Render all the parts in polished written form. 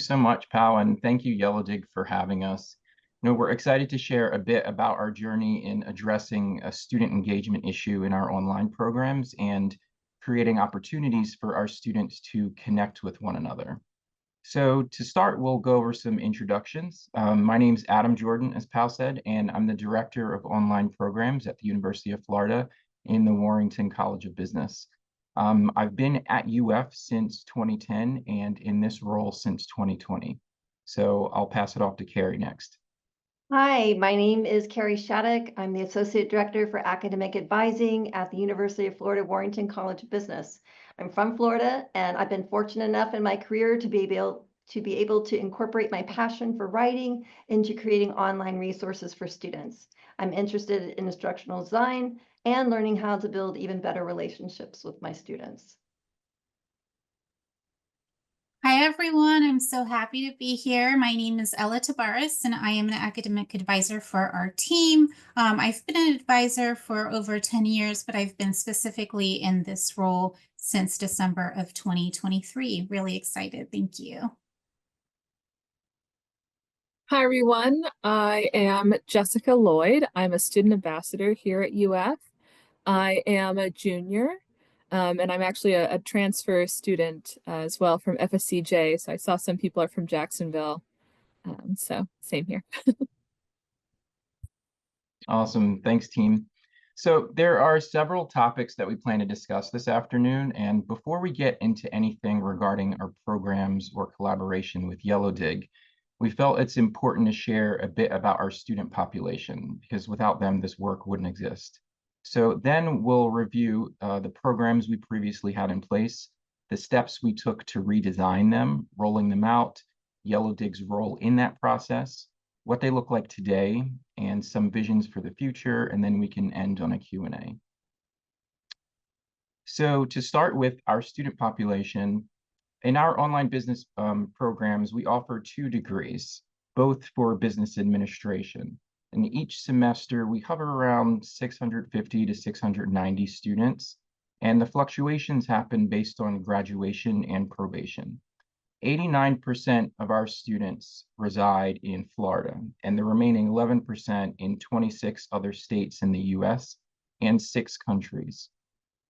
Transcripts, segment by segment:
so much, Pal, and thank you, Yellowdig, for having us. We're excited to share a bit about our journey in addressing a student engagement issue in our online programs and creating opportunities for our students to connect with one another. So to start, we'll go over some introductions. My name's Adam Jordan, as Pal said, and I'm the Director of Online Programs at the University of Florida in the Warrington College of Business. I've been at UF since 2010 and in this role since 2020. So I'll pass it off to Kari next. Hi, my name is Kari Shattuck. I'm the Associate Director for Academic Advising at the University of Florida Warrington College of Business. I'm from Florida, and I've been fortunate enough in my career to be able to incorporate my passion for writing into creating online resources for students. I'm interested in instructional design and learning how to build even better relationships with my students. Hi, everyone. I'm so happy to be here. My name is Ella Tabares, and I am an academic advisor for our team. I've been an advisor for over 10 years, but I've been specifically in this role since December of 2023. Really excited. Thank you. Hi, everyone. I am Jessica Lloyd. I'm a student ambassador here at UF. I am a junior, and I'm actually a transfer student as well from FSCJ. So I saw some people are from Jacksonville. So same here. Awesome. Thanks, team. So there are several topics that we plan to discuss this afternoon. And before we get into anything regarding our programs or collaboration with Yellowdig, we felt it's important to share a bit about our student population, because without them, this work wouldn't exist. So then we'll review the programs we previously had in place, the steps we took to redesign them, rolling them out, Yellowdig's role in that process, what they look like today, and some visions for the future, and then we can end on a Q&A. So to start with our student population, in our online business programs, we offer 2 degrees, both for business administration. And each semester, we hover around 650 to 690 students, and the fluctuations happen based on graduation and probation. 89% of our students reside in Florida, and the remaining 11% in 26 other states in the US and 6 countries.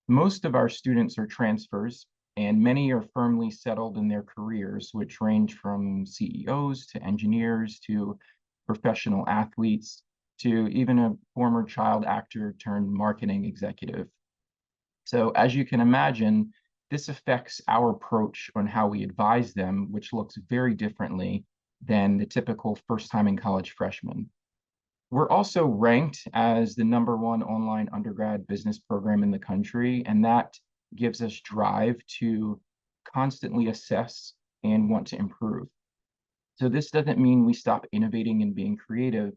Most of our students are transfers, and many are firmly settled in their careers, which range from CEOs to engineers to professional athletes to even a former child actor turned marketing executive. So as you can imagine, this affects our approach on how we advise them, which looks very differently than the typical first-time in college freshman. We're also ranked as the #1 online undergrad business program in the country, and that gives us drive to constantly assess and want to improve. So this doesn't mean we stop innovating and being creative.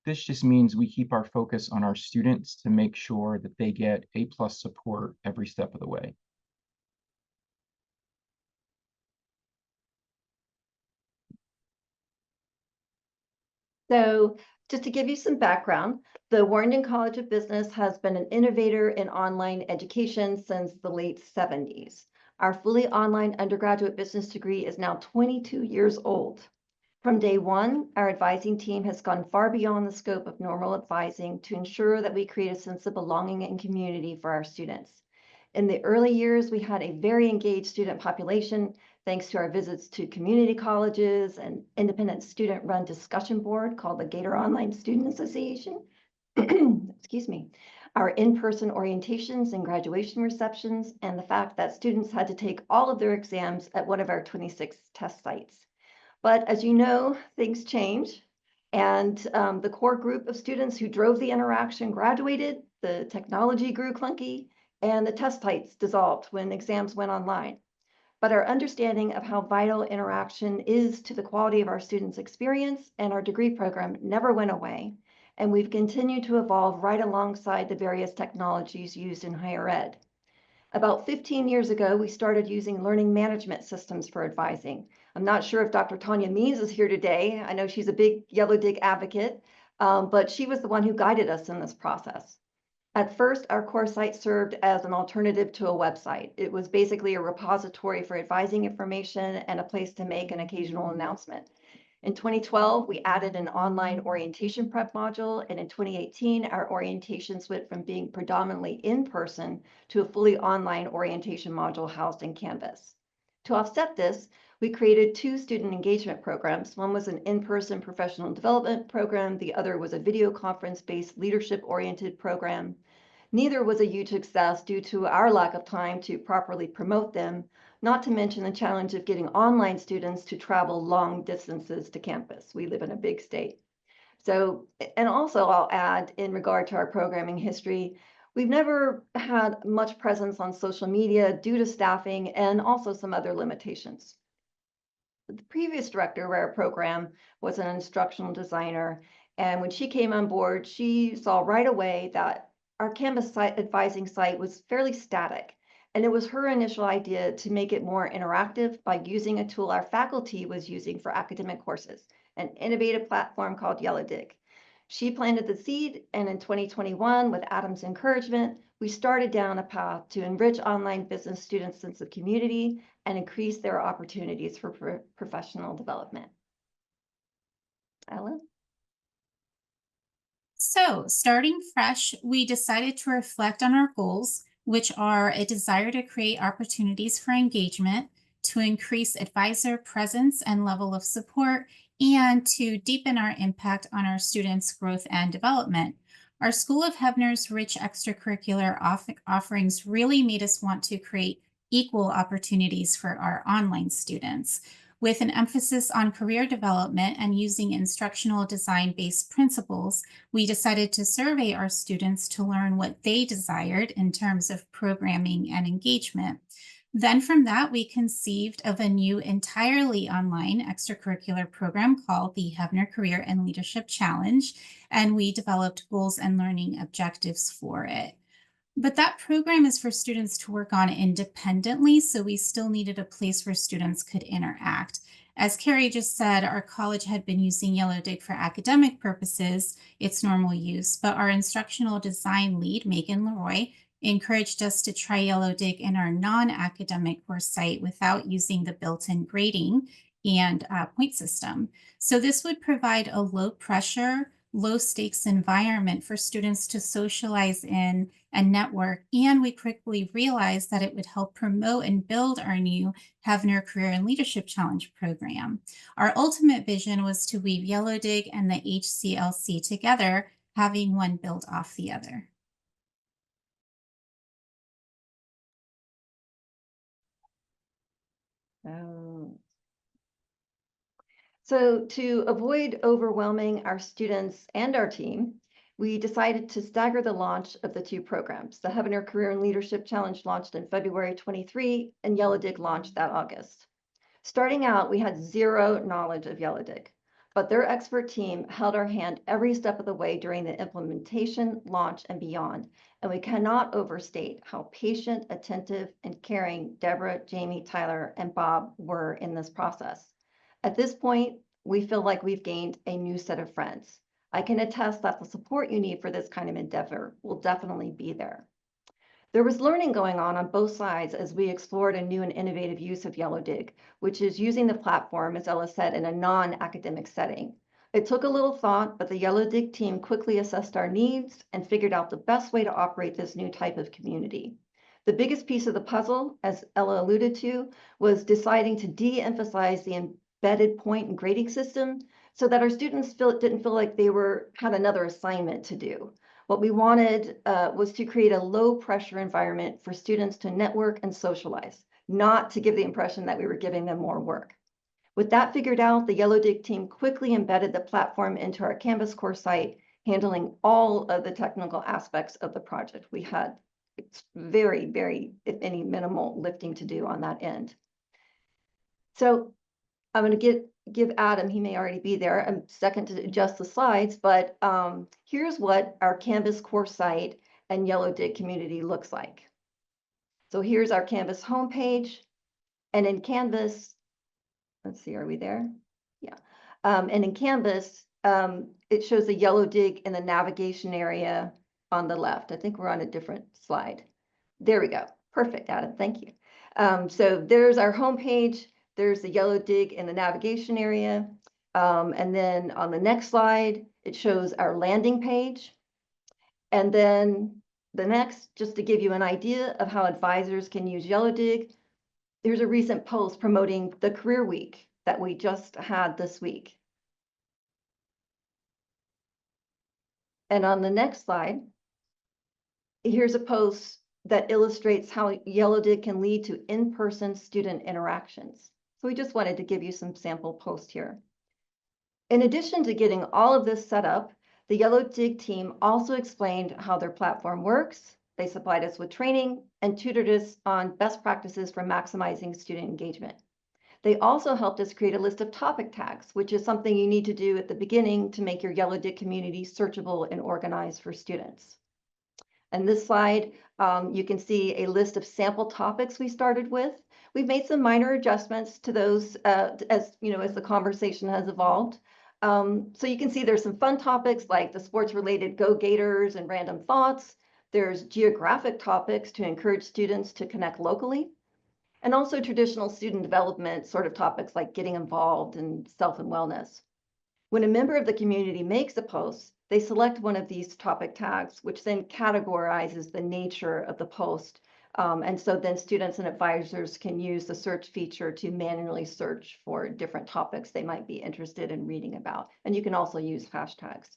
This just means we keep our focus on our students to make sure that they get A+ support every step of the way. So just to give you some background, the Warrington College of Business has been an innovator in online education since the late 70s. Our fully online undergraduate business degree is now 22 years old. From day one, our advising team has gone far beyond the scope of normal advising to ensure that we create a sense of belonging and community for our students. In the early years, we had a very engaged student population, thanks to our visits to community colleges and independent student-run discussion board called the Gator Online Student Association. Excuse me. Our in-person orientations and graduation receptions, and the fact that students had to take all of their exams at one of our 26 test sites. But as you know, things change. And the core group of students who drove the interaction graduated, the technology grew clunky, and the test sites dissolved when exams went online. But our understanding of how vital interaction is to the quality of our students' experience and our degree program never went away. And we've continued to evolve right alongside the various technologies used in higher ed. About 15 years ago, we started using learning management systems for advising. I'm not sure if Dr. Tanya Means is here today. I know she's a big Yellowdig advocate, but she was the one who guided us in this process. At first, our course site served as an alternative to a website. It was basically a repository for advising information and a place to make an occasional announcement. In 2012, we added an online orientation prep module, and in 2018, our orientations went from being predominantly in person to a fully online orientation module housed in Canvas. To offset this, we created 2 student engagement programs. One was an in-person professional development program. The other was a video conference-based leadership-oriented program. Neither was a huge success due to our lack of time to properly promote them, not to mention the challenge of getting online students to travel long distances to campus. We live in a big state. So, and also I'll add in regard to our programming history, we've never had much presence on social media due to staffing and also some other limitations. The previous director of our program was an instructional designer, and when she came on board, she saw right away that our Canvas advising site was fairly static, and it was her initial idea to make it more interactive by using a tool our faculty was using for academic courses, an innovative platform called Yellowdig. She planted the seed, and in 2021, with Adam's encouragement, we started down a path to enrich online business students' sense of community and increase their opportunities for professional development. Ella? So, starting fresh, we decided to reflect on our goals, which are a desire to create opportunities for engagement, to increase advisor presence and level of support, and to deepen our impact on our students' growth and development. Our School of Hebner's rich extracurricular offerings really made us want to create equal opportunities for our online students. With an emphasis on career development and using instructional design-based principles, we decided to survey our students to learn what they desired in terms of programming and engagement. Then from that, we conceived of a new entirely online extracurricular program called the Hebner Career and Leadership Challenge, and we developed goals and learning objectives for it. But that program is for students to work on independently, so we still needed a place where students could interact. As Kari just said, our college had been using Yellowdig for academic purposes, its normal use, but our instructional design lead, Megan Leroy, encouraged us to try Yellowdig in our non-academic course site without using the built-in grading and point system. So this would provide a low pressure, low stakes environment for students to socialize in and network. And we quickly realized that it would help promote and build our new Hebner Career and Leadership Challenge program. Our ultimate vision was to weave Yellowdig and the HCLC together, having one build off the other. So to avoid overwhelming our students and our team, we decided to stagger the launch of the 2 programs. The Hebner Career and Leadership Challenge launched in February 23, and Yellowdig launched that August. Starting out, we had zero knowledge of Yellowdig, but their expert team held our hand every step of the way during the implementation, launch, and beyond. And we cannot overstate how patient, attentive, and caring Deborah, Jamie, Tyler, and Bob were in this process. At this point, we feel like we've gained a new set of friends. I can attest that the support you need for this kind of endeavor will definitely be there. There was learning going on both sides as we explored a new and innovative use of Yellowdig, which is using the platform, as Ella said, in a non-academic setting. It took a little thought, but the Yellowdig team quickly assessed our needs and figured out the best way to operate this new type of community. The biggest piece of the puzzle, as Ella alluded to, was deciding to de-emphasize the embedded point and grading system so that our students didn't feel like they had another assignment to do. What we wanted was to create a low pressure environment for students to network and socialize, not to give the impression that we were giving them more work. With that figured out, the Yellowdig team quickly embedded the platform into our Canvas course site, handling all of the technical aspects of the project. We had very, very, if any, minimal lifting to do on that end. So I'm going to give Adam, he may already be there, a second to adjust the slides, but here's what our Canvas course site and Yellowdig community looks like. So here's our Canvas homepage, and in Canvas, let's see, are we there? Yeah. And in Canvas, it shows the Yellowdig in the navigation area, on the left. I think we're on a different slide. There we go. Perfect, Adam. Thank you. So there's our homepage. There's the Yellowdig in the navigation area. And then on the next slide, it shows our landing page. And then the next, just to give you an idea of how advisors can use Yellowdig, there's a recent post promoting the Career Week that we just had this week. And on the next slide, here's a post that illustrates how Yellowdig can lead to in-person student interactions. So we just wanted to give you some sample posts here. In addition to getting all of this set up, the Yellowdig team also explained how their platform works. They supplied us with training and tutored us on best practices for maximizing student engagement. They also helped us create a list of topic tags, which is something you need to do at the beginning to make your Yellowdig community searchable and organized for students. And this slide, you can see a list of sample topics we started with. We've made some minor adjustments to those as the conversation has evolved. So you can see there's some fun topics like the sports-related Go Gators and random thoughts. There's geographic topics to encourage students to connect locally. And also traditional student development sort of topics like getting involved and self and wellness. When a member of the community makes a post, they select one of these topic tags, which then categorizes the nature of the post. And so then students and advisors can use the search feature to manually search for different topics they might be interested in reading about. And you can also use hashtags.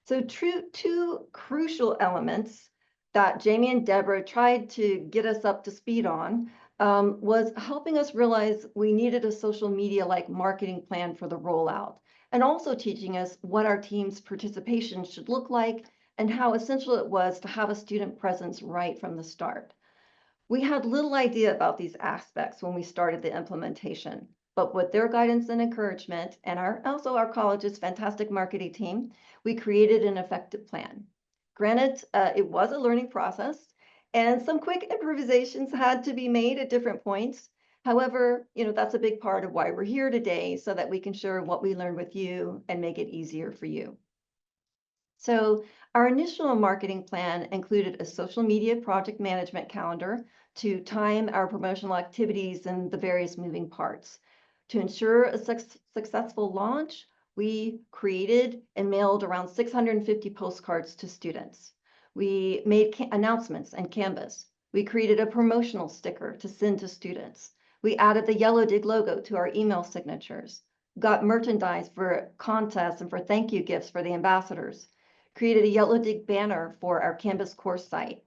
So two crucial elements that Jamie and Deborah tried to get us up to speed on was helping us realize we needed a social media-like marketing plan for the rollout, and also teaching us what our team's participation should look like and how essential it was to have a student presence right from the start. We had little idea about these aspects when we started the implementation, but with their guidance and encouragement, and also our college's fantastic marketing team, we created an effective plan. Granted, it was a learning process, and some quick improvisations had to be made at different points. However, that's a big part of why we're here today, so that we can share what we learned with you and make it easier for you. So our initial marketing plan included a social media project management calendar to time our promotional activities and the various moving parts. To ensure a successful launch, we created and mailed around 650 postcards to students. We made announcements and Canvas. We created a promotional sticker to send to students. We added the Yellowdig logo to our email signatures, got merchandise for contests and for thank you gifts for the ambassadors, created a Yellowdig banner for our Canvas course site.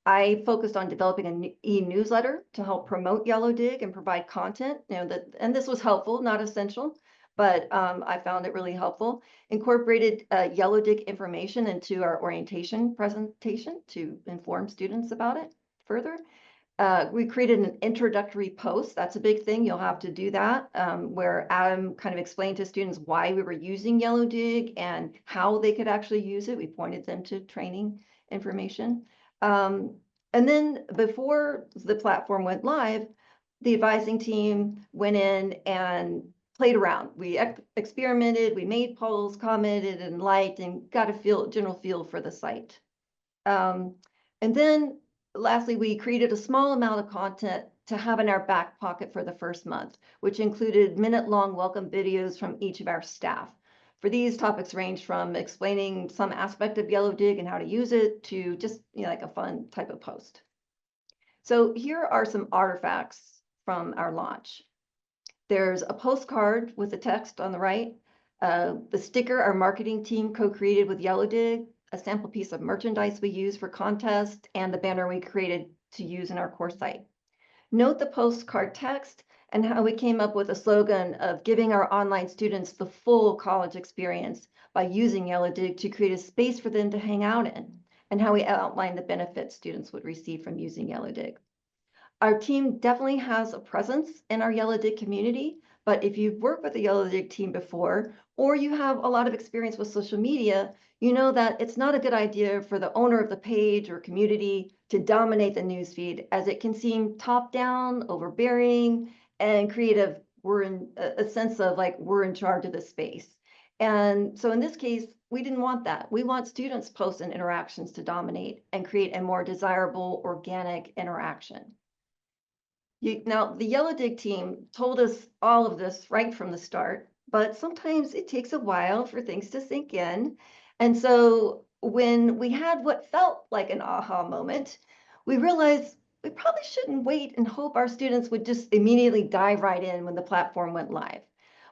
I focused on developing an e-newsletter to help promote Yellowdig and provide content, and this was helpful, not essential, but I found it really helpful. Incorporated Yellowdig information into our orientation presentation to inform students about it further. We created an introductory post. That's a big thing. You'll have to do that, where Adam kind of explained to students why we were using Yellowdig and how they could actually use it. We pointed them to training information. And then before the platform went live, the advising team went in and played around. We experimented, we made polls, commented and liked, and got a general feel for the site. And then lastly, we created a small amount of content to have in our back pocket for the first month, which included minute-long welcome videos from each of our staff. For these, topics range from explaining some aspect of Yellowdig and how to use it to just like a fun type of post. So here are some artifacts from our launch. There's a postcard with the text on the right, the sticker our marketing team co-created with Yellowdig, a sample piece of merchandise we use for contests, and the banner we created to use in our course site. Note the postcard text and how we came up with a slogan of giving our online students the full college experience by using Yellowdig to create a space for them to hang out in, and how we outlined the benefits students would receive from using Yellowdig. Our team definitely has a presence in our Yellowdig community, but if you've worked with the Yellowdig team before, or you have a lot of experience with social media, you know that it's not a good idea for the owner of the page or community to dominate the newsfeed, as it can seem top-down, overbearing, and create a sense of like we're in charge of the space. And so in this case, we didn't want that. We want students' posts and interactions to dominate and create a more desirable organic interaction. Now, the Yellowdig team told us all of this right from the start, but sometimes it takes a while for things to sink in. And so when we had what felt like an aha moment, we realized we probably shouldn't wait and hope our students would just immediately dive right in when the platform went live.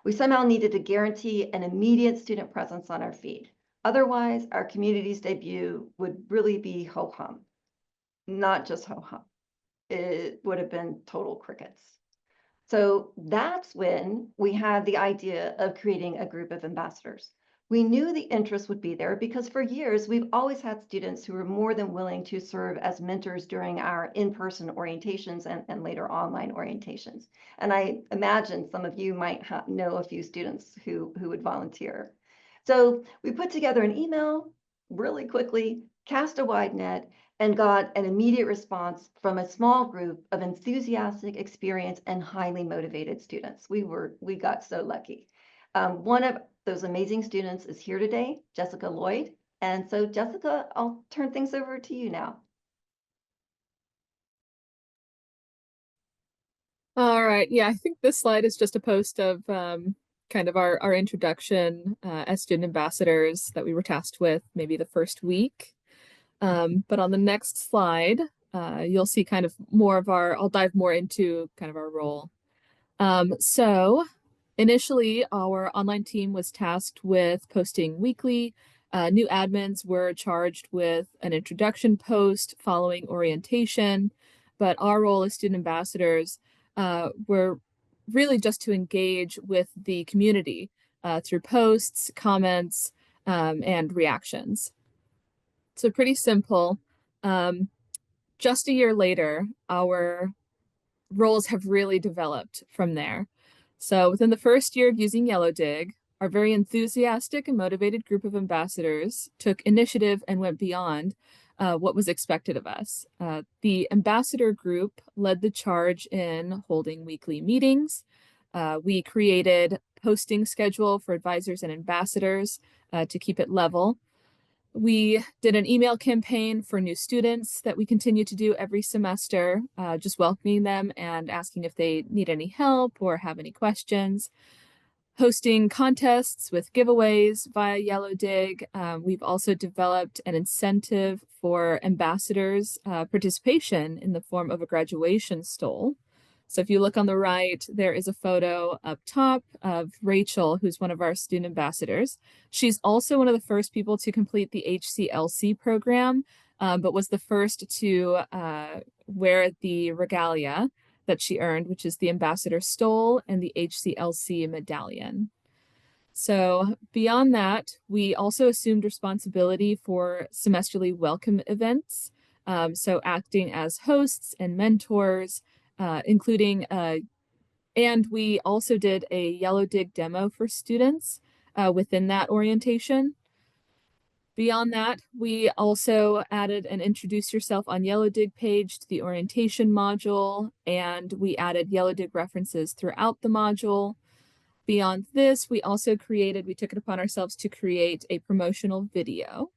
We somehow needed to guarantee an immediate student presence on our feed. Otherwise, our community's debut would really be ho-hum, not just ho-hum. It would have been total crickets. So that's when we had the idea of creating a group of ambassadors. We knew the interest would be there because for years, we've always had students who were more than willing to serve as mentors during our in-person orientations and later online orientations. And I imagine some of you might know a few students who would volunteer. So we put together an email really quickly, cast a wide net, and got an immediate response from a small group of enthusiastic, experienced, and highly motivated students. We got so lucky. One of those amazing students is here today, Jessica Lloyd. And so Jessica, I'll turn things over to you now. All right. Yeah, I think this slide is just a post of kind of our introduction as student ambassadors that we were tasked with maybe the first week. But on the next slide, you'll see kind of more of I'll dive more into kind of our role. So initially, our online team was tasked with posting weekly. New admins were charged with an introduction post following orientation, but our role as student ambassadors were really just to engage with the community through posts, comments, and reactions. So pretty simple. Just a year later, our roles have really developed from there. So within the first year of using Yellowdig, our very enthusiastic and motivated group of ambassadors took initiative and went beyond what was expected of us. The ambassador group led the charge in holding weekly meetings. We created posting schedule for advisors and ambassadors to keep it level. We did an email campaign for new students that we continue to do every semester, just welcoming them and asking if they need any help or have any questions. Hosting contests with giveaways via Yellowdig. We've also developed an incentive for ambassadors' participation in the form of a graduation stole. So if you look on the right, there is a photo up top of Rachel, who's one of our student ambassadors. She's also one of the first people to complete the HCLC program, but was the first to wear the regalia that she earned, which is the ambassador stole and the HCLC medallion. So beyond that, we also assumed responsibility for semesterly welcome events. So acting as hosts and mentors, including, and we also did a Yellowdig demo for students within that orientation. Beyond that, we also added an Introduce Yourself on Yellowdig page to the orientation module, and we added Yellowdig references throughout the module. Beyond this, we took it upon ourselves to create a promotional video.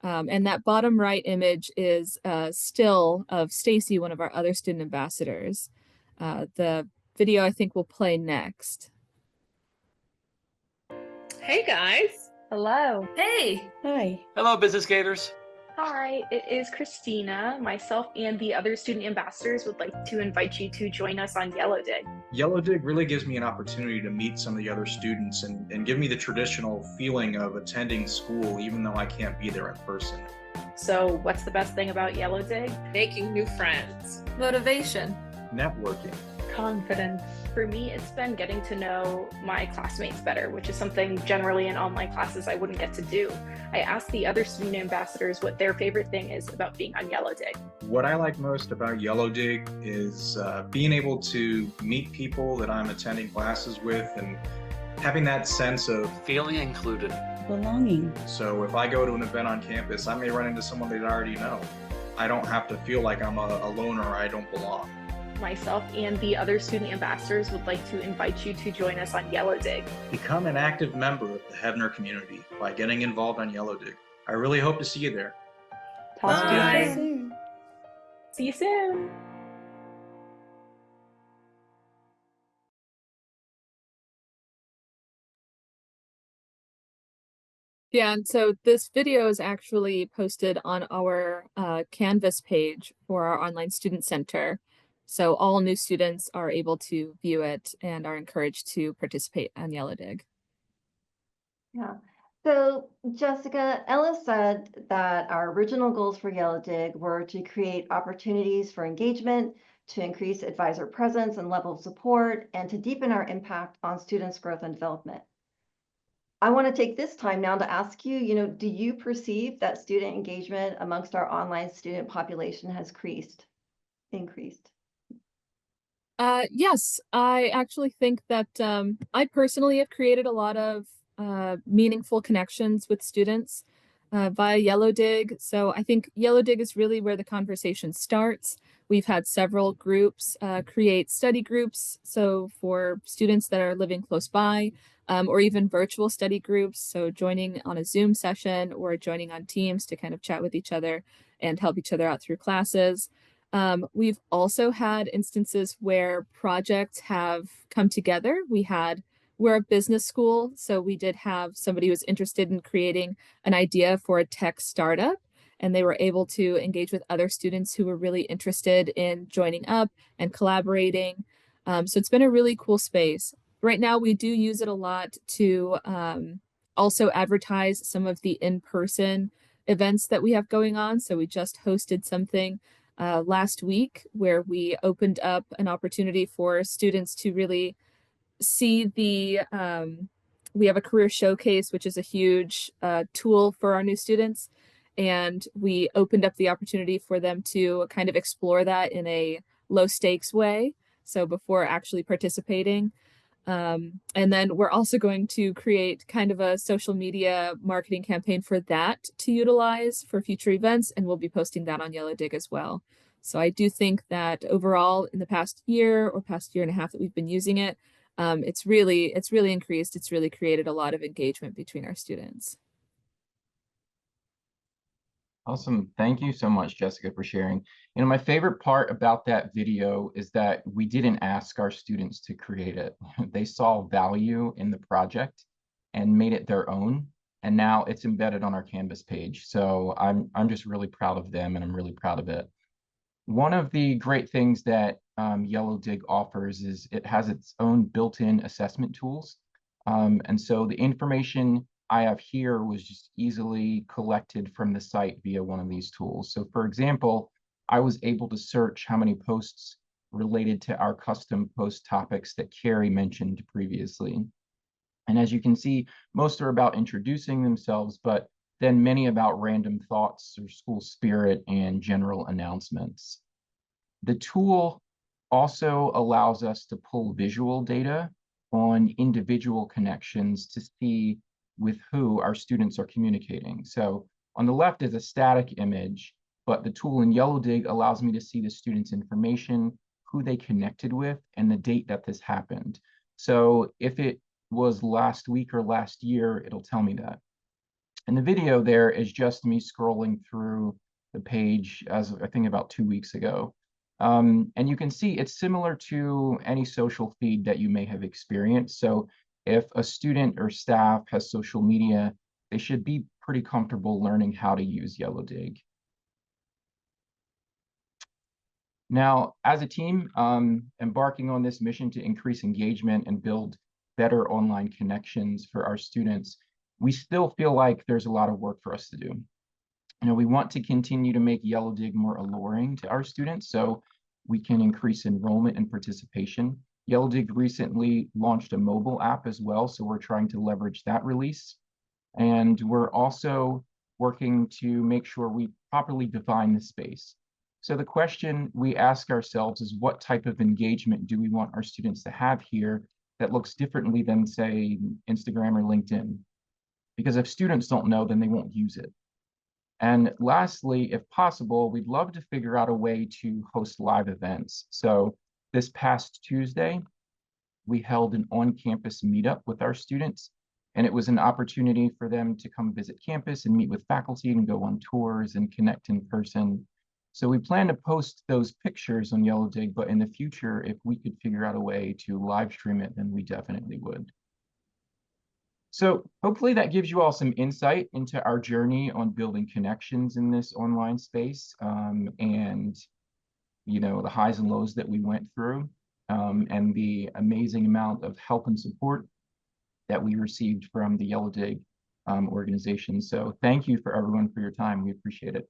And that bottom right image is still of Stacy, one of our other student ambassadors. The video I think will play next. Hey guys. Hello. Hey. Hi. Hello, business gators. Hi, it is Christina. Myself and the other student ambassadors would like to invite you to join us on Yellowdig. Yellowdig really gives me an opportunity to meet some of the other students and give me the traditional feeling of attending school, even though I can't be there in person. So what's the best thing about Yellowdig? Making new friends. Motivation. Networking. Confidence. For me, it's been getting to know my classmates better, which is something generally in online classes I wouldn't get to do. I asked the other student ambassadors what their favorite thing is about being on Yellowdig. What I like most about Yellowdig is being able to meet people that I'm attending classes with and having that sense of feeling included. Belonging. So if I go to an event on campus, I may run into someone that I already know. I don't have to feel like I'm a loner or I don't belong. myself and the other student ambassadors would like to invite you to join us on Yellowdig. Become an active member of the Hebner community by getting involved on Yellowdig. I really hope to see you there. Talk to you Bye. soon. See you soon. Yeah, and so this video is actually posted on our Canvas page for our online student center. So all new students are able to view it and are encouraged to participate on Yellowdig. Yeah. So Jessica, Ella said that our original goals for Yellowdig were to create opportunities for engagement, to increase advisor presence and level of support, and to deepen our impact on students' growth and development. I want to take this time now to ask you, do you perceive that student engagement amongst our online student population has increased? Yes, I actually think that I personally have created a lot of meaningful connections with students via Yellowdig. So I think Yellowdig is really where the conversation starts. We've had several groups create study groups. So for students that are living close by, or even virtual study groups. So joining on a Zoom session or joining on Teams to kind of chat with each other and help each other out through classes. We've also had instances where projects have come together. We're a business school, so we did have somebody who was interested in creating an idea for a tech startup, and they were able to engage with other students who were really interested in joining up and collaborating. So it's been a really cool space. Right now, we do use it a lot to also advertise some of the in-person events that we have going on. So we just hosted something last week where we opened up an opportunity for students to really see we have a career showcase, which is a huge tool for our new students. And we opened up the opportunity for them to kind of explore that in a low stakes way. So before actually participating. And then we're also going to create kind of a social media marketing campaign for that to utilize for future events. And we'll be posting that on Yellowdig as well. So I do think that overall in the past year or past year and a half that we've been using it, it's really increased. It's really created a lot of engagement between our students. Awesome. Thank you so much, Jessica, for sharing. My favorite part about that video is that we didn't ask our students to create it. They saw value in the project and made it their own. And now it's embedded on our Canvas page. So I'm just really proud of them, and I'm really proud of it. One of the great things that Yellowdig offers is it has its own built-in assessment tools. And so the information I have here was just easily collected from the site via one of these tools. So for example, I was able to search how many posts related to our custom post topics that Kari mentioned previously. And as you can see, most are about introducing themselves, but then many about random thoughts or school spirit and general announcements. The tool also allows us to pull visual data on individual connections to see with who our students are communicating. So on the left is a static image, but the tool in Yellowdig allows me to see the students' information, who they connected with, and the date that this happened. So if it was last week or last year, it'll tell me that. And the video there is just me scrolling through the page as I think about 2 weeks ago. And you can see it's similar to any social feed that you may have experienced. So if a student or staff has social media, they should be pretty comfortable learning how to use Yellowdig. Now, as a team, embarking on this mission to increase engagement and build better online connections for our students, we still feel like there's a lot of work for us to do. We want to continue to make Yellowdig more alluring to our students so we can increase enrollment and participation. Yellowdig recently launched a mobile app as well, so we're trying to leverage that release. And we're also working to make sure we properly define the space. So the question we ask ourselves is, what type of engagement do we want our students to have here that looks differently than, say, Instagram or LinkedIn? Because if students don't know, then they won't use it. And lastly, if possible, we'd love to figure out a way to host live events. So This past Tuesday, we held an on-campus meetup with our students, and it was an opportunity for them to come visit campus and meet with faculty and go on tours and connect in person. So we plan to post those pictures on Yellowdig, but in the future, if we could figure out a way to live stream it, then we definitely would. So hopefully that gives you all some insight into our journey on building connections in this online space, and the highs and lows that we went through, and the amazing amount of help and support that we received from the Yellowdig organization. So thank you for everyone for your time. We appreciate it.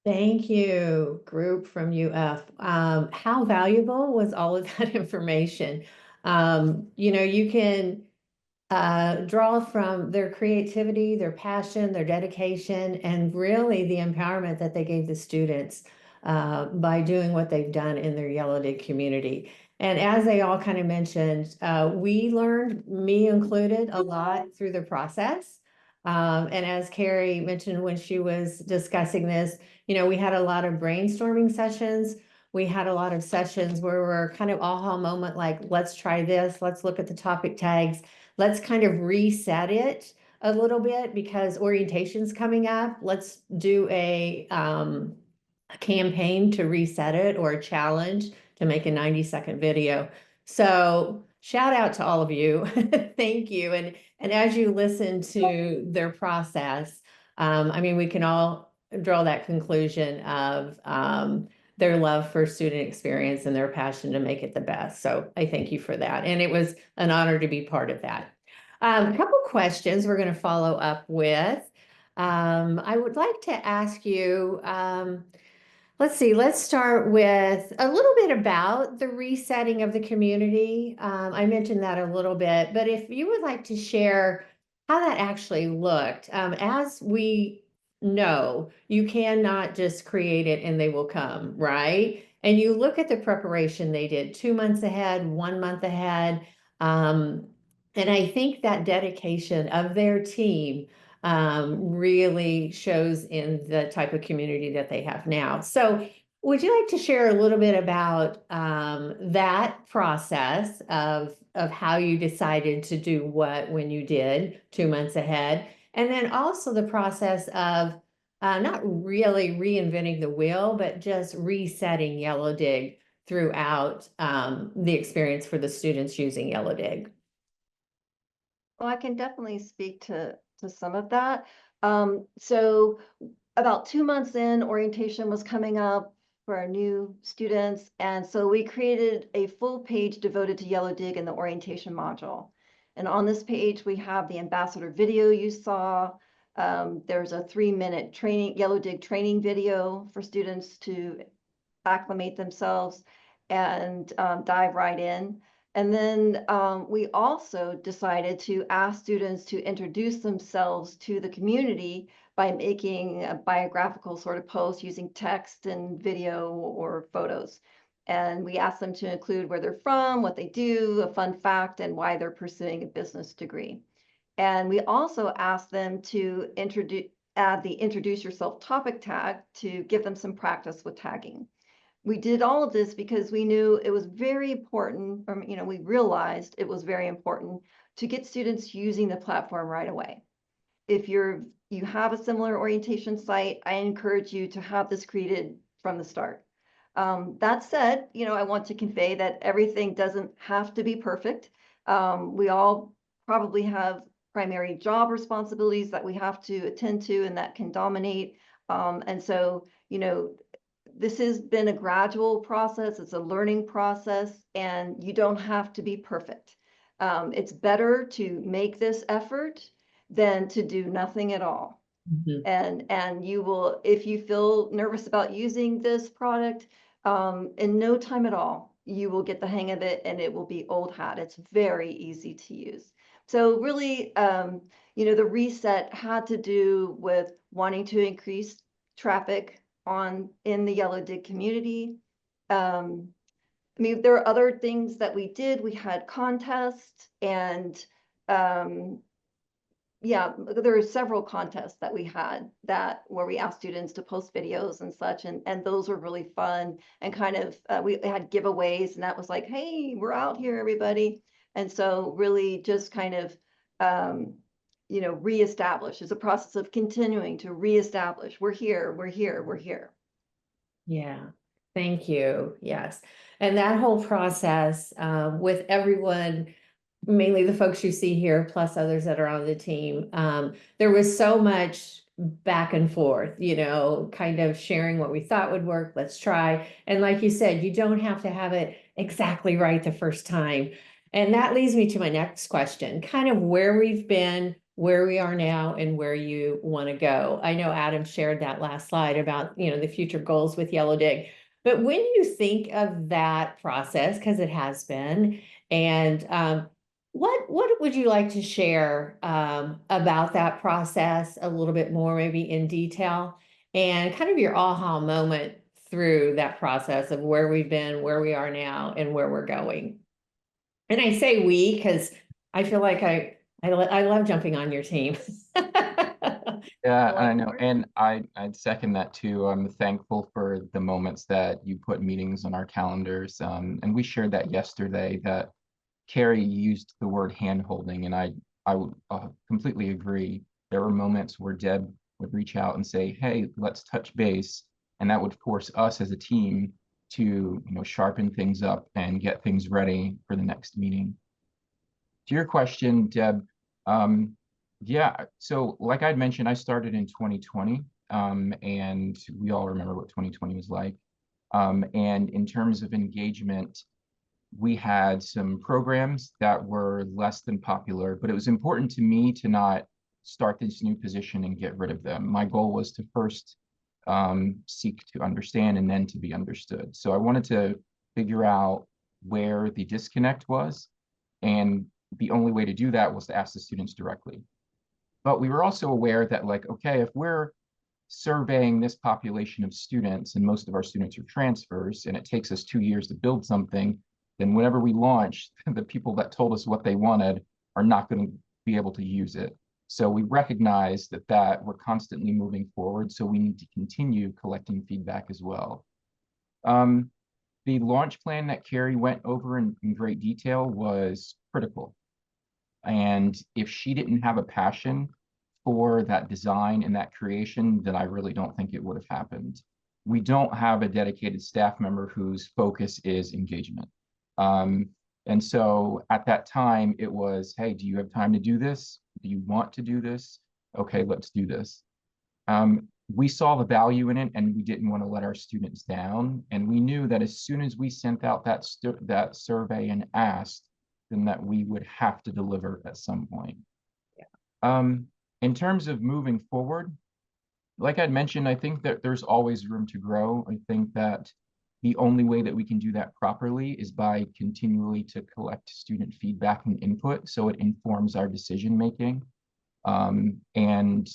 Thank you, group from UF. How valuable was all of that information? You can draw from their creativity, their passion, their dedication, and really the empowerment that they gave the students by doing what they've done in their Yellowdig community. And as they all kind of mentioned, we learned, me included, a lot through the process. And as Kari mentioned when she was discussing this, we had a lot of brainstorming sessions. We had a lot of sessions where we're kind of aha moment, like, let's try this, let's look at the topic tags, let's kind of reset it a little bit because orientation's coming up. Let's do a campaign to reset it, or a challenge to make a 90-second video. So shout out to all of you. Thank you. And as you listen to their process, we can all draw that conclusion of their love for student experience and their passion to make it the best. So I thank you for that. And it was an honor to be part of that. A couple questions we're going to follow up with. I would like to ask you, let's start with a little bit about the resetting of the community. I mentioned that a little bit, but if you would like to share how that actually looked. As we know, you cannot just create it and they will come, right? And you look at the preparation they did 2 months ahead, 1 month ahead. And I think that dedication of their team really shows in the type of community that they have now. So would you like to share a little bit about that process of how you decided to do what when you did 2 months ahead? And then also the process of not really reinventing the wheel, but just resetting Yellowdig throughout the experience for the students using Yellowdig. Well, I can definitely speak to some of that. So about 2 months in, orientation was coming up for our new students. And so we created a full page devoted to Yellowdig in the orientation module. And on this page, we have the ambassador video you saw. There's a 3-minute Yellowdig training video for students to acclimate themselves and dive right in. And then we also decided to ask students to introduce themselves to the community by making a biographical sort of post using text and video or photos. And we asked them to include where they're from, what they do, a fun fact, and why they're pursuing a business degree. And we also asked them to add the introduce yourself topic tag to give them some practice with tagging. We did all of this because we knew it was very important, or we realized it was very important to get students using the platform right away. If you have a similar orientation site, I encourage you to have this created from the start. That said, I want to convey that everything doesn't have to be perfect. We all probably have primary job responsibilities that we have to attend to and that can dominate. And so, this has been a gradual process. It's a learning process, and you don't have to be perfect. It's better to make this effort than to do nothing at all. Mm-hmm. And you will, if you feel nervous about using this product, in no time at all, you will get the hang of it, and it will be old hat. It's very easy to use. So really, the reset had to do with wanting to increase traffic in the Yellowdig community. There are other things that we did. We had contests, and yeah, there were several contests that we had where we asked students to post videos and such, and those were really fun, and kind of we had giveaways, and that was like, hey, we're out here, everybody. And so really just kind of reestablish. It's a process of continuing to reestablish. We're here, we're here, we're here. Yeah, thank you. Yes. And that whole process with everyone, mainly the folks you see here, plus others that are on the team, there was so much back and forth, kind of sharing what we thought would work. Let's try. And like you said, you don't have to have it exactly right the first time. And that leads me to my next question, kind of where we've been, where we are now, and where you want to go. I know Adam shared that last slide about, the future goals with Yellowdig. But when you think of that process, because it has been, and what would you like to share about that process a little bit more, maybe in detail, and kind of your aha moment through that process of where we've been, where we are now, and where we're going? And I say we because I feel like I love jumping on your team. Yeah, like I know. more? And I'd second that too. I'm thankful for the moments that you put meetings on our calendars. And we shared that yesterday that Kari used the word hand holding, and I would completely agree. There were moments where Deb would reach out and say, "Hey, let's touch base," and that would force us as a team to, sharpen things up and get things ready for the next meeting. To your question, Deb, yeah, so like I'd mentioned, I started in 2020, and we all remember what 2020 was like. And in terms of engagement, we had some programs that were less than popular, but it was important to me to not start this new position and get rid of them. My goal was to first seek to understand and then to be understood. So I wanted to figure out where the disconnect was, and the only way to do that was to ask the students directly. But we were also aware that, like, okay, if we're surveying this population of students and most of our students are transfers and it takes us 2 years to build something, then whenever we launch, the people that told us what they wanted are not going to be able to use it. So we recognize that we're constantly moving forward, so we need to continue collecting feedback as well. The launch plan that Kari went over in great detail was critical. And if she didn't have a passion for that design and that creation, then I really don't think it would have happened. We don't have a dedicated staff member whose focus is engagement. And so at that time, it was, hey, do you have time to do this? Do you want to do this? Okay, let's do this. We saw the value in it, and we didn't want to let our students down. And we knew that as soon as we sent out that survey and asked, then that we would have to deliver at some point. Yeah. In terms of moving forward, like I'd mentioned, I think that there's always room to grow. I think that the only way that we can do that properly is by continually to collect student feedback and input, so it informs our decision making. And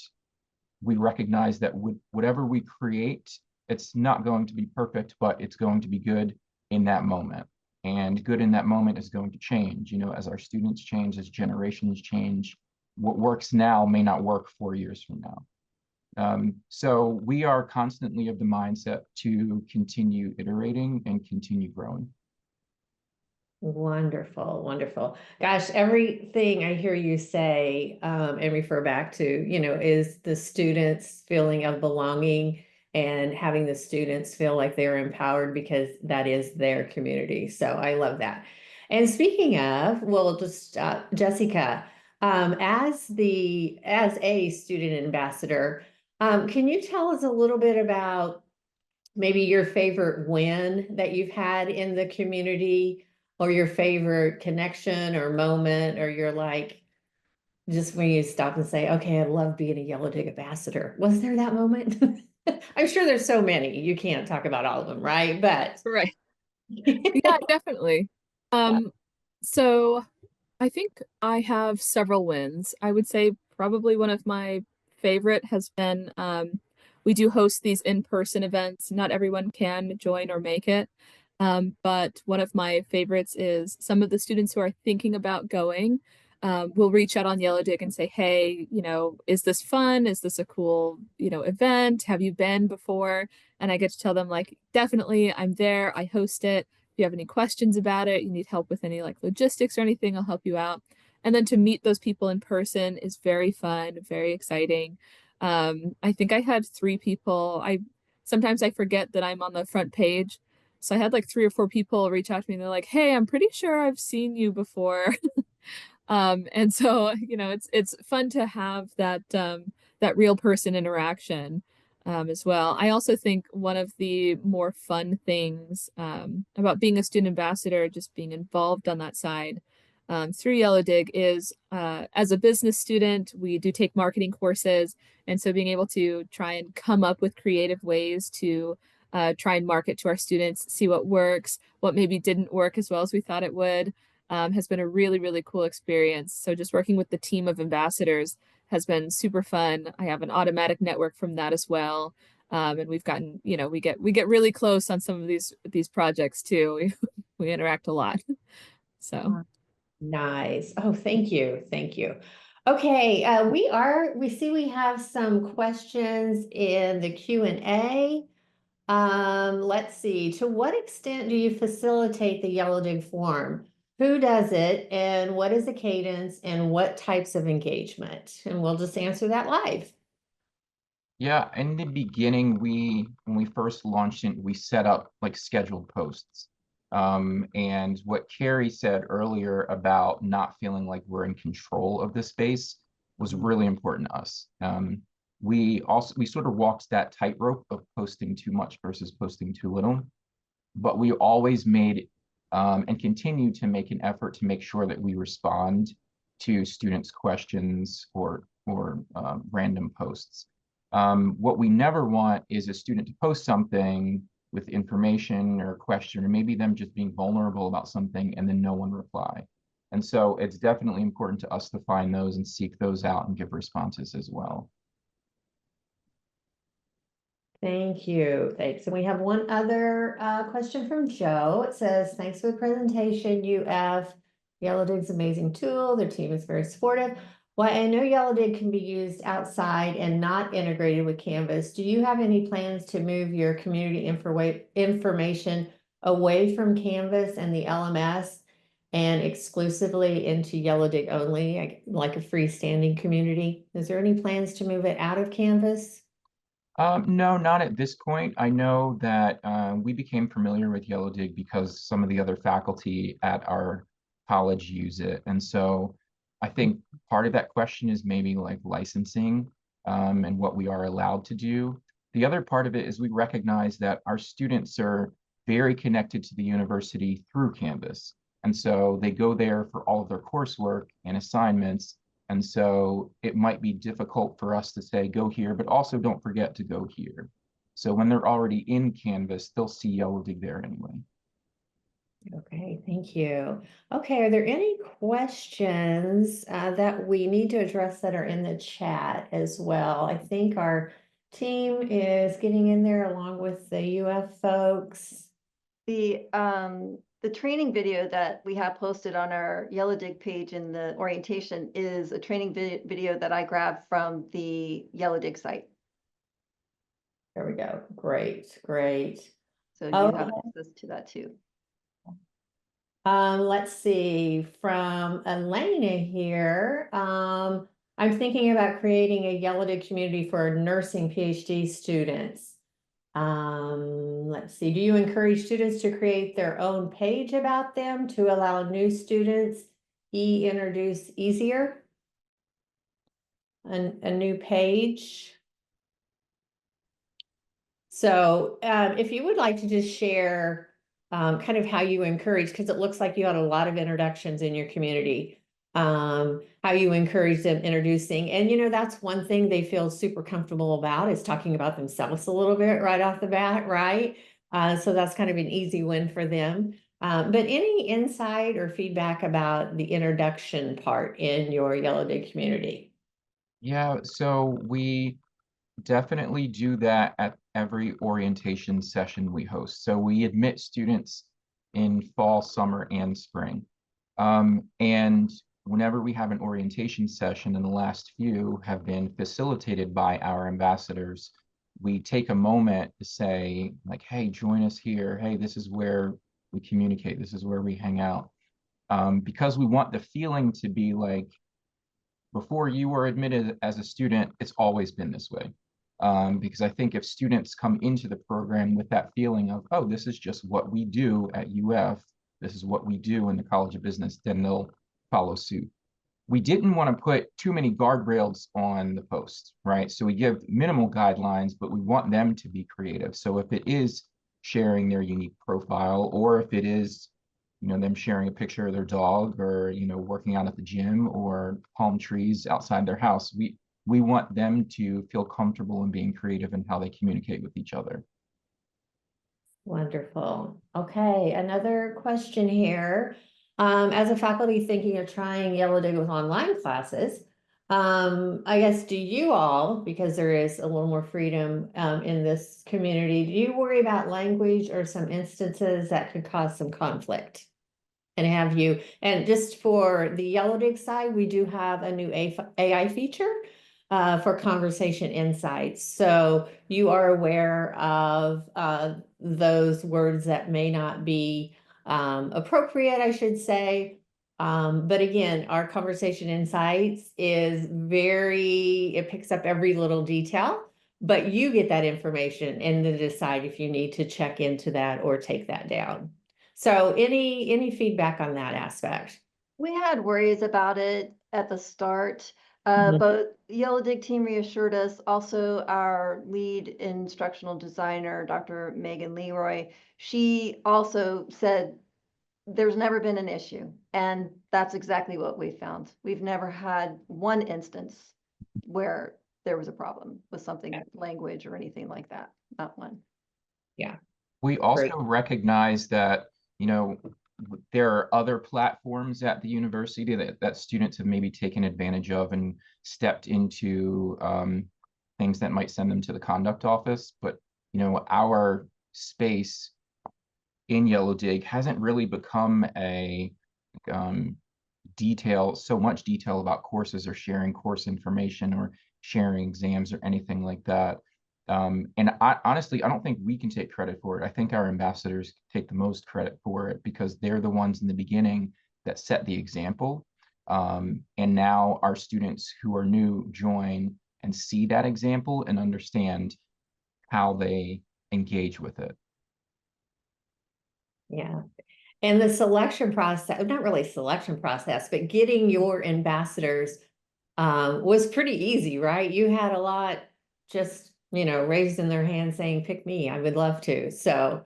we recognize that whatever we create, it's not going to be perfect, but it's going to be good in that moment. And good in that moment is going to change, as our students change, as generations change. What works now may not work 4 years from now. So we are constantly of the mindset to continue iterating and continue growing. Wonderful, wonderful. Gosh, everything I hear you say and refer back to, is the students' feeling of belonging and having the students feel like they're empowered because that is their community. So I love that. And speaking of, well, just Jessica, as a student ambassador, can you tell us a little bit about maybe your favorite win that you've had in the community, or your favorite connection or moment, or you're like, just when you stop and say, okay, I love being a Yellowdig ambassador. Was there that moment? I'm sure there's so many. You can't talk about all of them, right? But Right. Yeah, definitely. So I think I have several wins. I would say probably one of my favorite has been we do host these in-person events. Not everyone can join or make it. But one of my favorites is some of the students who are thinking about going will reach out on Yellowdig and say, hey, you know, is this fun? Is this a cool, you know, event? Have you been before? And I get to tell them like, definitely, I'm there. I host it. If you have any questions about it, you need help with any like logistics or anything, I'll help you out. And then to meet those people in person is very fun, very exciting. I think I had 3 people. Sometimes I forget that I'm on the front page. So I had like 3 or 4 people reach out to me and they're like, hey, I'm pretty sure I've seen you before. And so, you know, it's fun to have that that real person interaction as well. I also think one of the more fun things about being a student ambassador, just being involved on that side through Yellowdig is as a business student, we do take marketing courses. And so being able to try and come up with creative ways to try and market to our students, see what works, what maybe didn't work as well as we thought it would. Has been a really, really cool experience. So just working with the team of ambassadors has been super fun. I have an automatic network from that as well. And we've gotten, you know, we get really close on some of these projects too. We interact a lot. So Nice. Oh, thank you. Thank you. Okay, we see we have some questions in the Q&A. Let's see, to what extent do you facilitate the Yellowdig form? Who does it and what is the cadence and what types of engagement? And we'll just answer that live. Yeah, in the beginning, when we first launched it, we set up like scheduled posts. And what Kari said earlier about not feeling like we're in control of the space was really important to us. We sort of walked that tightrope of posting too much versus posting too little, but we always made and continue to make an effort to make sure that we respond to students' questions or random posts. What we never want is a student to post something with information or a question, or maybe them just being vulnerable about something and then no one reply. And so it's definitely important to us to find those and seek those out and give responses as well. Thank you. Thanks. And we have one other question from Joe. It says, thanks for the presentation, UF. Yellowdig's amazing tool. Their team is very supportive. While I know Yellowdig can be used outside and not integrated with Canvas, do you have any plans to move your community information away from Canvas and the LMS and exclusively into Yellowdig only, like a freestanding community? Is there any plans to move it out of Canvas? No, not at this point. I know that we became familiar with Yellowdig because some of the other faculty at our college use it. And so I think part of that question is maybe like licensing and what we are allowed to do. The other part of it is we recognize that our students are very connected to the university through Canvas. And so they go there for all of their coursework and assignments. And so it might be difficult for us to say, go here, but also don't forget to go here. So when they're already in Canvas, they'll see Yellowdig there anyway. Okay, thank you. Okay, are there any questions that we need to address that are in the chat as well? I think our team is getting in there along with the UF folks. The training video that we have posted on our Yellowdig page in the orientation is a training video that I grabbed from the Yellowdig site. There we go. Great, great. So you have access to that too. Let's see, from Elena here. I'm thinking about creating a Yellowdig community for nursing PhD students. Let's see, do you encourage students to create their own page about them to allow new students introduce easier? A new page. So if you would like to just share kind of how you encourage, because it looks like you had a lot of introductions in your community, how you encourage them introducing. And, you know, that's one thing they feel super comfortable about is talking about themselves a little bit right off the bat, right? So that's kind of an easy win for them. But any insight or feedback about the introduction part in your Yellowdig community? Yeah, so we definitely do that at every orientation session we host. So we admit students in fall, summer, and spring. And whenever we have an orientation session, and the last few have been facilitated by our ambassadors, we take a moment to say, like, hey, join us here. Hey, this is where we communicate. This is where we hang out. Because we want the feeling to be like, before you were admitted as a student, it's always been this way. Because I think if students come into the program with that feeling of, oh, this is just what we do at UF, this is what we do in the College of Business, then they'll follow suit. We didn't want to put too many guardrails on the post, right? So we give minimal guidelines, but we want them to be creative. So if it is sharing their unique profile, or if it is, them sharing a picture of their dog, or, working out at the gym, or palm trees outside their house, we want them to feel comfortable in being creative in how they communicate with each other. Wonderful. Okay, another question here. As a faculty thinking of trying Yellowdig with online classes, I guess, do you all, because there is a little more freedom in this community, do you worry about language or some instances that could cause some conflict? And just for the Yellowdig side, we do have a new AI feature for conversation insights. So you are aware of those words that may not be appropriate, I should say. But again, our conversation insights is it picks up every little detail, but you get that information and then decide if you need to check into that or take that down. So any feedback on that aspect? We had worries about it at the start, Mhm. but the Yellowdig team reassured us. Also, our lead instructional designer, Dr. Megan Leroy, she also said there's never been an issue. And that's exactly what we found. We've never had one instance where there was a problem with something, language or anything like that. Not one. Yeah. We also Great. recognize that, there are other platforms at the university that students have maybe taken advantage of and stepped into things that might send them to the conduct office. But, our space in Yellowdig hasn't really become a so much detail about courses or sharing course information or sharing exams or anything like that. And honestly, I don't think we can take credit for it. I think our ambassadors take the most credit for it because they're the ones in the beginning that set the example. And now our students who are new join and see that example and understand how they engage with it. Yeah. And the selection process, not really selection process, but getting your ambassadors was pretty easy, right? You had a lot just, raising their hand saying, pick me, I would love to. So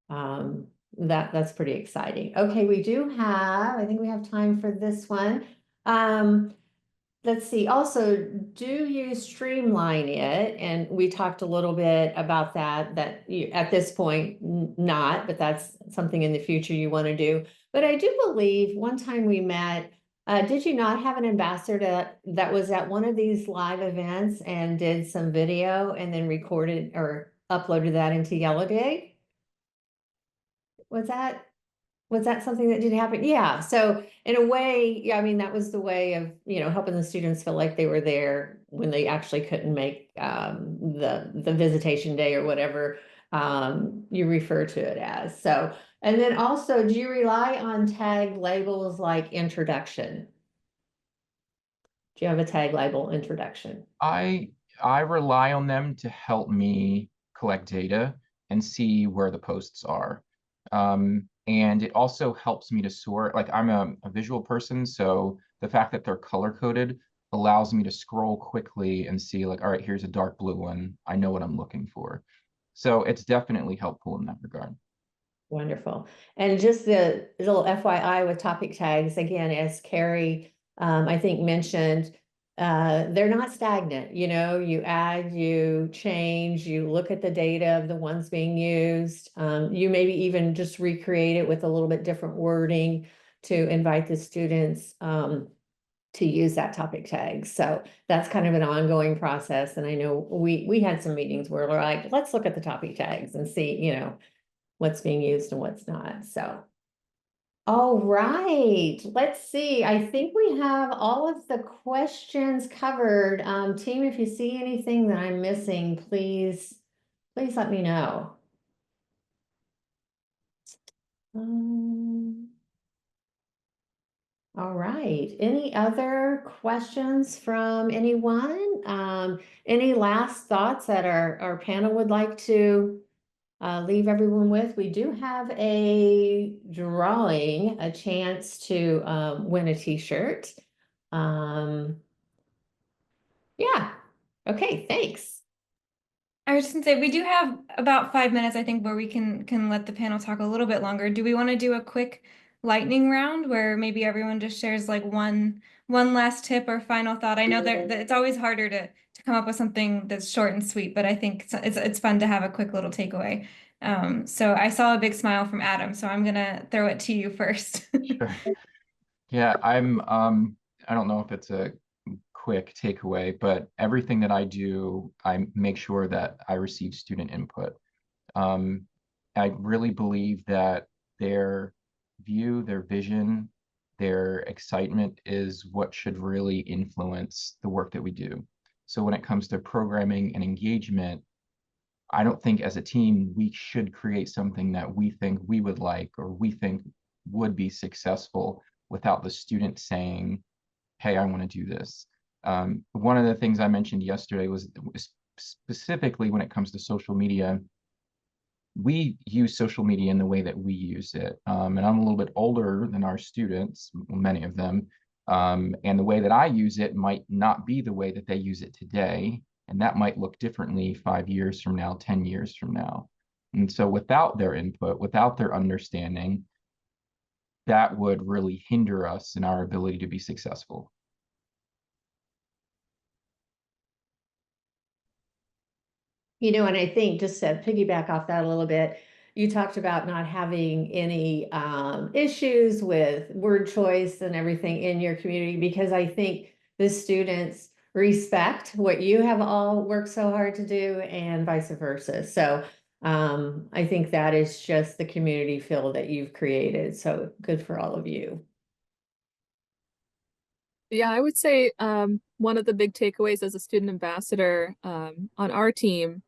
that's pretty exciting. Okay, I think we have time for this one. Let's see, also, do you streamline it? And we talked a little bit about that you, at this point, not, but that's something in the future you want to do. But I do believe one time we met, did you not have an ambassador that was at one of these live events and did some video and then recorded or uploaded that into Yellowdig? Was that something that did happen? Yeah. So in a way, yeah, I mean, that was the way of, helping the students feel like they were there when they actually couldn't make the visitation day or whatever you refer to it as. So, and then also, do you rely on tag labels like introduction? Do you have a tag label introduction? I rely on them to help me collect data and see where the posts are. And it also helps me to sort, like I'm a visual person, so the fact that they're color coded allows me to scroll quickly and see like, all right, here's a dark blue one. I know what I'm looking for. So it's definitely helpful in that regard. Wonderful. And just the little FYI with topic tags, again, as Kari, I think mentioned, they're not stagnant. You add, you change, you look at the data of the ones being used. You maybe even just recreate it with a little bit different wording to invite the students to use that topic tag. So that's kind of an ongoing process. And I know we had some meetings where we're like, let's look at the topic tags and see, what's being used and what's not. So All right, let's see. I think we have all of the questions covered. Team, if you see anything that I'm missing, please let me know. All right, any other questions from anyone? Any last thoughts that our panel would like to leave everyone with? We do have a drawing, a chance to win a t-shirt. Yeah, okay, thanks. I was just gonna say, we do have about 5 minutes, I think, where we can let the panel talk a little bit longer. Do we want to do a quick lightning round where maybe everyone just shares like one last tip or final thought? I know that it's always harder to come up with something that's short and sweet, but I think it's fun to have a quick little takeaway. So I saw a big smile from Adam, so I'm gonna throw it to you first. Sure. Yeah, I don't know if it's a quick takeaway, but everything that I do, I make sure that I receive student input. I really believe that their view, their vision, their excitement is what should really influence the work that we do. So when it comes to programming and engagement, I don't think as a team we should create something that we think we would like or we think would be successful without the student saying, hey, I want to do this. One of the things I mentioned yesterday was specifically when it comes to social media, we use social media in the way that we use it. And I'm a little bit older than our students, many of them. And the way that I use it might not be the way that they use it today. And that might look differently 5 years from now, 10 years from now. And so without their input, without their understanding, that would really hinder us in our ability to be successful. You know, and I think just to piggyback off that a little bit, you talked about not having any issues with word choice and everything in your community, because I think the students respect what you have all worked so hard to do and vice versa. So I think that is just the community feel that you've created. So good for all of you. Yeah, I would say one of the big takeaways as a student ambassador on our team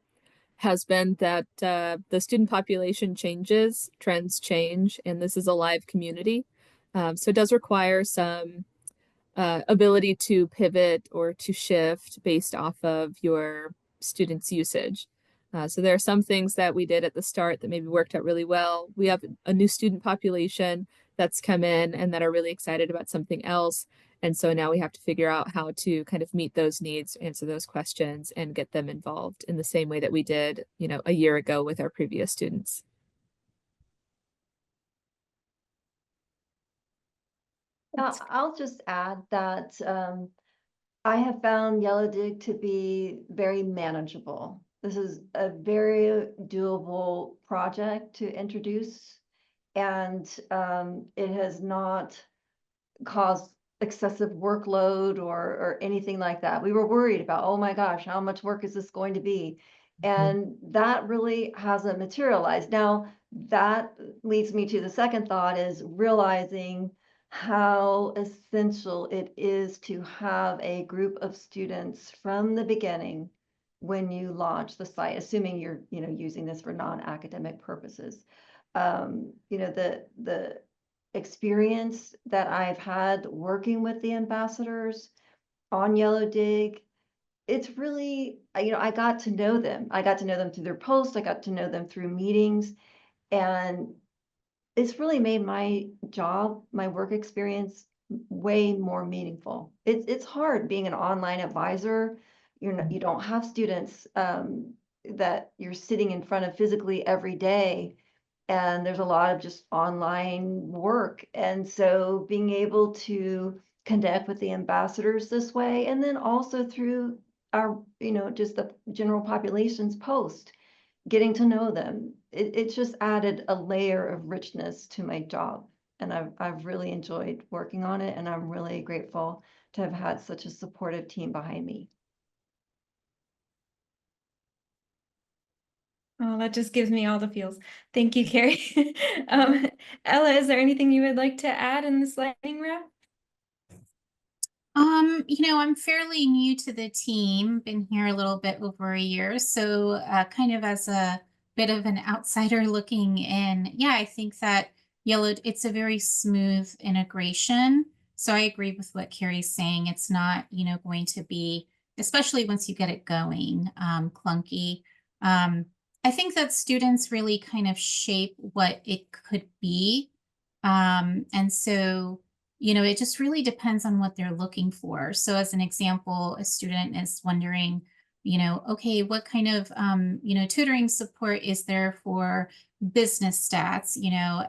has been that the student population changes, trends change, and this is a live community. So it does require some ability to pivot or to shift based off of your students' usage. So there are some things that we did at the start that maybe worked out really well. We have a new student population that's come in and that are really excited about something else. And so now we have to figure out how to kind of meet those needs, answer those questions, and get them involved in the same way that we did, a year ago with our previous students. I'll just add that I have found Yellowdig to be very manageable. This is a very doable project to introduce, and it has not caused excessive workload or anything like that. We were worried about, oh my gosh, how much work is this going to be? And that really hasn't materialized. Now, that leads me to the second thought, is realizing how essential it is to have a group of students from the beginning when you launch the site, assuming you're using this for non-academic purposes. The experience that I've had working with the ambassadors on Yellowdig, it's really, I got to know them. I got to know them through their posts. I got to know them through meetings, and it's really made my job, my work experience way more meaningful. It's hard being an online advisor. You don't have students that you're sitting in front of physically every day. And there's a lot of just online work. And so being able to connect with the ambassadors this way, and then also through our, just the general population's post, getting to know them, it just added a layer of richness to my job. And I've really enjoyed working on it. And I'm really grateful to have had such a supportive team behind me. Oh, that just gives me all the feels. Thank you, Kari. Ella, is there anything you would like to add in this lightning round? I'm fairly new to the team, been here a little bit over a year. So kind of as a bit of an outsider looking in, yeah, I think that it's a very smooth integration. So I agree with what Kari's saying. It's not, going to be, especially once you get it going, clunky. I think that students really kind of shape what it could be. And so it just really depends on what they're looking for. So as an example, a student is wondering, okay, what kind of, tutoring support is there for business stats,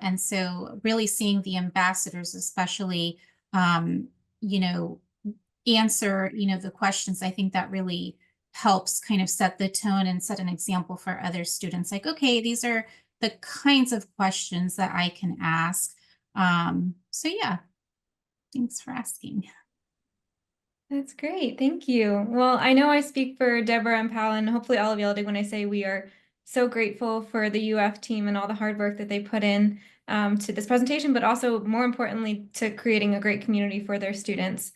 and so really seeing the ambassadors, especially, you know, answer, the questions, I think that really helps kind of set the tone and set an example for other students. Like, okay, these are the kinds of questions that I can ask. So yeah. Thanks for asking. That's great. Thank you. Well, I know I speak for Deborah and Pal and hopefully all of Yellowdig when I say we are so grateful for the UF team and all the hard work that they put in to this presentation, but also more importantly, to creating a great community for their students.